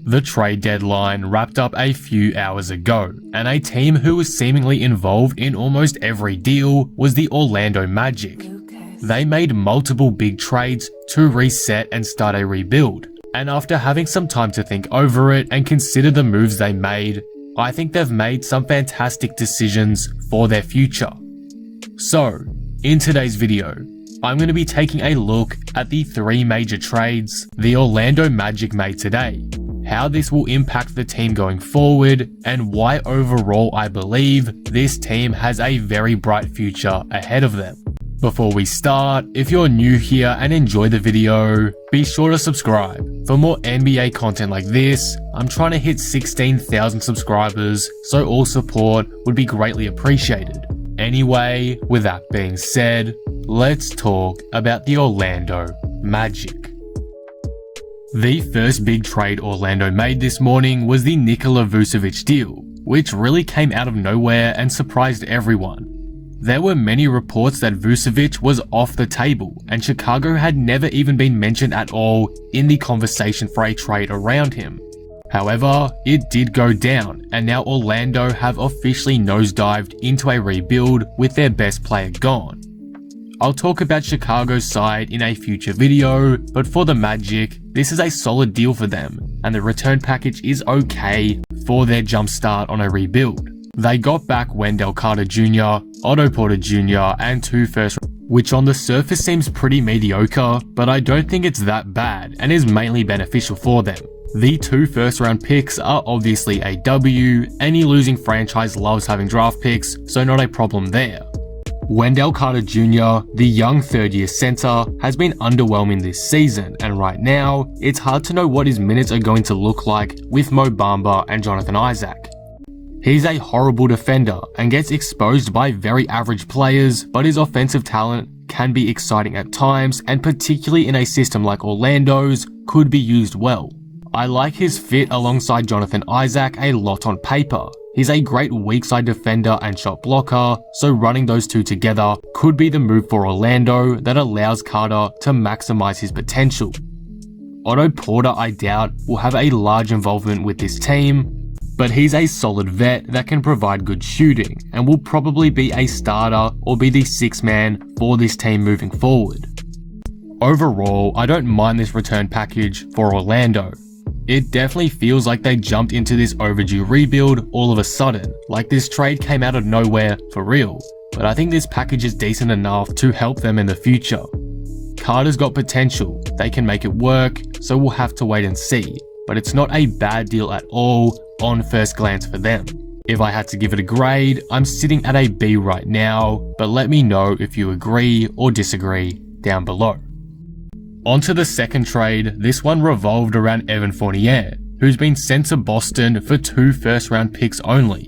The trade deadline wrapped up a few hours ago, and a team who was seemingly involved in almost every deal was the Orlando Magic. They made multiple big trades to reset and start a rebuild, and after having some time to think over it and consider the moves they made, I think they've made some fantastic decisions for their future. So, in today's video, I'm going to be taking a look at the 3 major trades the Orlando Magic made today, how this will impact the team going forward, and why overall I believe this team has a very bright future ahead of them. Before we start, if you're new here and enjoy the video, be sure to subscribe. For more NBA content like this, I'm trying to hit 16,000 subscribers, so all support would be greatly appreciated. Anyway, with that being said, let's talk about the Orlando Magic. The first big trade Orlando made this morning was the Nikola Vucevic deal, which really came out of nowhere and surprised everyone. There were many reports that Vucevic was off the table, and Chicago had never even been mentioned at all in the conversation for a trade around him. However, it did go down, and now Orlando have officially nosedived into a rebuild with their best player gone. I'll talk about Chicago's side in a future video, but for the Magic, this is a solid deal for them, and the return package is okay for their jumpstart on a rebuild. They got back Wendell Jr., Otto Porter Jr., and 2 first, which on the surface seems pretty mediocre, but I don't think it's that bad and is mainly beneficial for them. The 2 first-round picks are obviously a W. Any losing franchise loves having draft picks, so not a problem there. Wendell Carter Jr., the young third-year center, has been underwhelming this season, and right now, it's hard to know what his minutes are going to look like with Mo Bamba and Jonathan Isaac. He's a horrible defender and gets exposed by very average players, but his offensive talent can be exciting at times, and particularly in a system like Orlando's, could be used well. I like his fit alongside Jonathan Isaac a lot on paper. He's a great weak side defender and shot blocker, so running those two together could be the move for Orlando that allows Carter to maximize his potential. Otto Porter, I doubt, will have a large involvement with this team, but he's a solid vet that can provide good shooting and will probably be a starter or be the 6th man for this team moving forward. Overall, I don't mind this return package for Orlando. It definitely feels like they jumped into this overdue rebuild all of a sudden, like this trade came out of nowhere for real, but I think this package is decent enough to help them in the future. Carter's got potential, they can make it work, so we'll have to wait and see, but it's not a bad deal at all on first glance for them. If I had to give it a grade, I'm sitting at a B right now, but let me know if you agree or disagree down below. On to the second trade. This one revolved around Evan Fournier, who's been sent to Boston for 2 first-round picks only.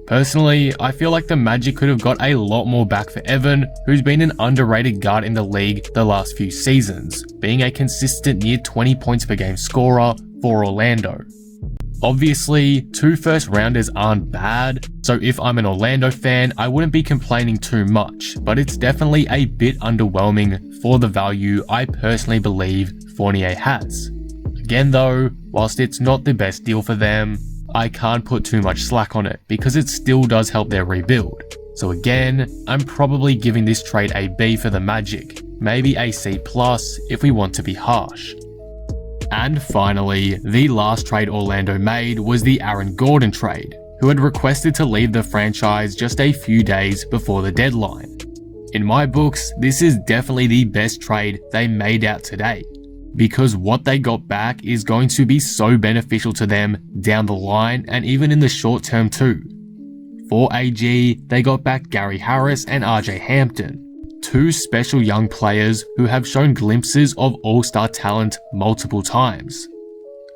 Personally, I feel like the Magic could have got a lot more back for Evan, who's been an underrated guard in the league the last few seasons, being a consistent near 20 points per game scorer for Orlando. Obviously, 2 first-rounders aren't bad, so if I'm an Orlando fan, I wouldn't be complaining too much, but it's definitely a bit underwhelming for the value I personally believe Fournier has. Again though, whilst it's not the best deal for them, I can't put too much slack on it because it still does help their rebuild. So again, I'm probably giving this trade a B for the Magic, maybe a C+ if we want to be harsh. And finally, the last trade Orlando made was the Aaron Gordon trade, who had requested to leave the franchise just a few days before the deadline. In my books, this is definitely the best trade they made out today, because what they got back is going to be so beneficial to them down the line and even in the short term too. For AG, they got back Gary Harris and RJ Hampton, 2 special young players who have shown glimpses of all-star talent multiple times.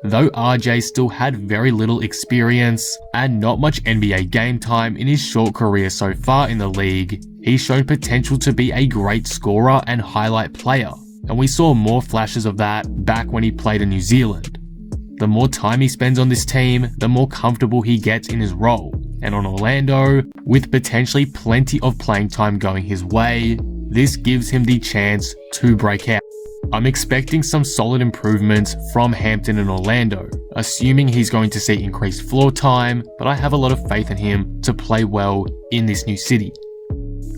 Though RJ still had very little experience and not much NBA game time in his short career so far in the league, he's shown potential to be a great scorer and highlight player, and we saw more flashes of that back when he played in New Zealand. The more time he spends on this team, the more comfortable he gets in his role, and on Orlando, with potentially plenty of playing time going his way, this gives him the chance to break out. I'm expecting some solid improvements from Hampton and Orlando, assuming he's going to see increased floor time, but I have a lot of faith in him to play well in this new city.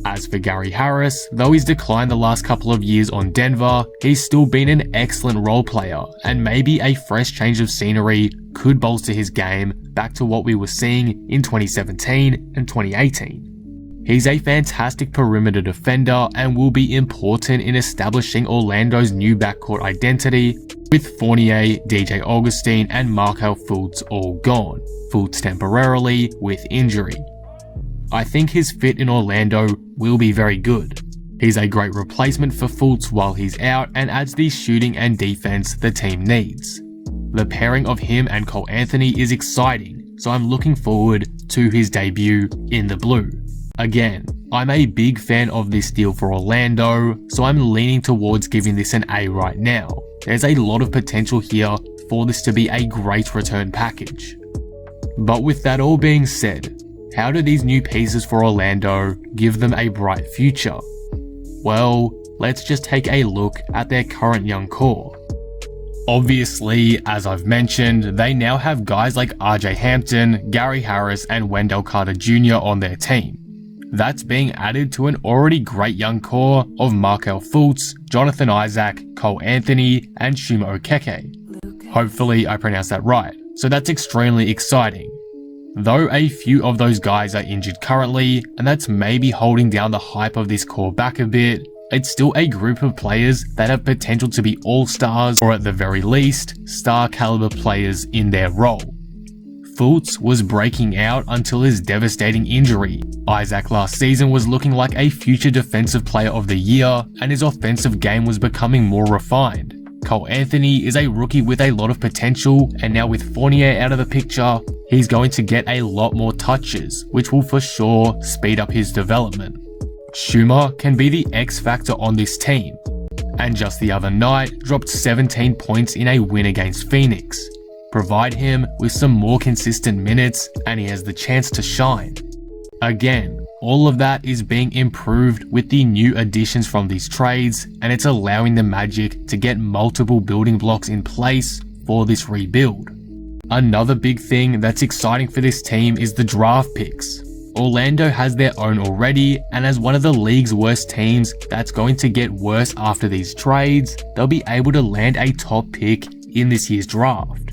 As for Gary Harris, though he's declined the last couple of years on Denver, he's still been an excellent role player, and maybe a fresh change of scenery could bolster his game back to what we were seeing in 2017 and 2018. He's a fantastic perimeter defender and will be important in establishing Orlando's new backcourt identity, with Fournier, DJ Augustine and Markelle Fultz all gone, Fultz temporarily with injury. I think his fit in Orlando will be very good. He's a great replacement for Fultz while he's out and adds the shooting and defense the team needs. The pairing of him and Cole Anthony is exciting, so I'm looking forward to his debut in the blue. Again, I'm a big fan of this deal for Orlando, so I'm leaning towards giving this an A right now. There's a lot of potential here for this to be a great return package. But with that all being said, how do these new pieces for Orlando give them a bright future? Well, let's just take a look at their current young core. Obviously, as I've mentioned, they now have guys like RJ Hampton, Gary Harris and Wendell Carter Jr. on their team. That's being added to an already great young core of Markelle Fultz, Jonathan Isaac, Cole Anthony, and Chuma Okeke. Hopefully I pronounced that right, so that's extremely exciting. Though a few of those guys are injured currently, and that's maybe holding down the hype of this core back a bit, it's still a group of players that have potential to be all-stars, or at the very least, star-caliber players in their role. Fultz was breaking out until his devastating injury. Isaac last season was looking like a future defensive player of the year, and his offensive game was becoming more refined. Cole Anthony is a rookie with a lot of potential, and now with Fournier out of the picture, he's going to get a lot more touches, which will for sure speed up his development. Chuma can be the X factor on this team, and just the other night dropped 17 points in a win against Phoenix. Provide him with some more consistent minutes and he has the chance to shine. Again, all of that is being improved with the new additions from these trades, and it's allowing the Magic to get multiple building blocks in place for this rebuild. Another big thing that's exciting for this team is the draft picks. Orlando has their own already, and as one of the league's worst teams that's going to get worse after these trades, they'll be able to land a top pick in this year's draft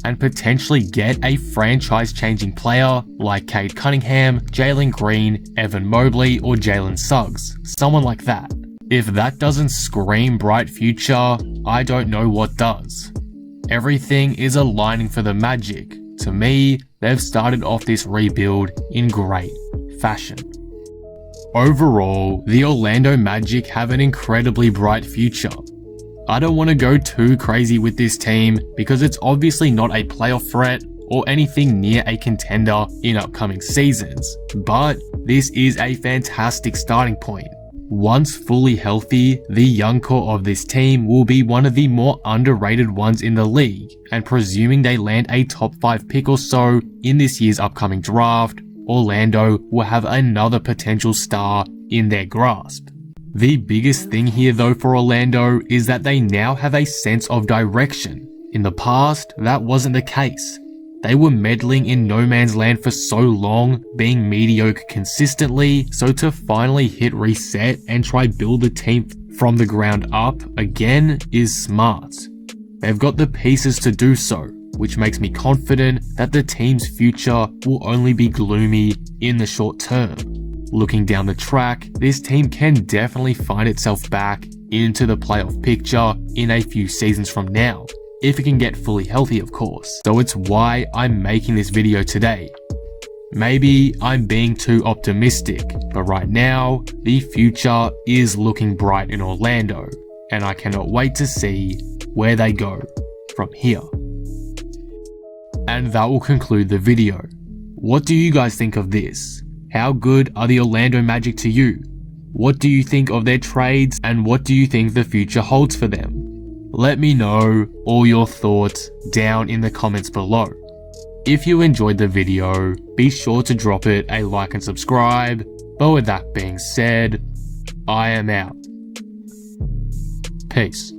and potentially get a franchise-changing player like Cade Cunningham, Jalen Green, Evan Mobley, or Jalen Suggs, someone like that. If that doesn't scream bright future, I don't know what does. Everything is aligning for the Magic. To me, they've started off this rebuild in great fashion. Overall, the Orlando Magic have an incredibly bright future. I don't want to go too crazy with this team because it's obviously not a playoff threat or anything near a contender in upcoming seasons, but this is a fantastic starting point. Once fully healthy, the young core of this team will be one of the more underrated ones in the league, and presuming they land a top 5 pick or so in this year's upcoming draft, Orlando will have another potential star in their grasp. The biggest thing here though for Orlando is that they now have a sense of direction. In the past, that wasn't the case. They were meddling in no man's land for so long, being mediocre consistently, so to finally hit reset and try build the team from the ground up again is smart. They've got the pieces to do so, which makes me confident that the team's future will only be gloomy in the short term. Looking down the track, this team can definitely find itself back into the playoff picture in a few seasons from now, if it can get fully healthy of course. So it's why I'm making this video today. Maybe I'm being too optimistic, but right now, the future is looking bright in Orlando, and I cannot wait to see where they go from here. And that will conclude the video. What do you guys think of this? How good are the Orlando Magic to you? What do you think of their trades, and what do you think the future holds for them? Let me know all your thoughts down in the comments below. If you enjoyed the video, be sure to drop it a like and subscribe. But with that being said, I am out. Peace.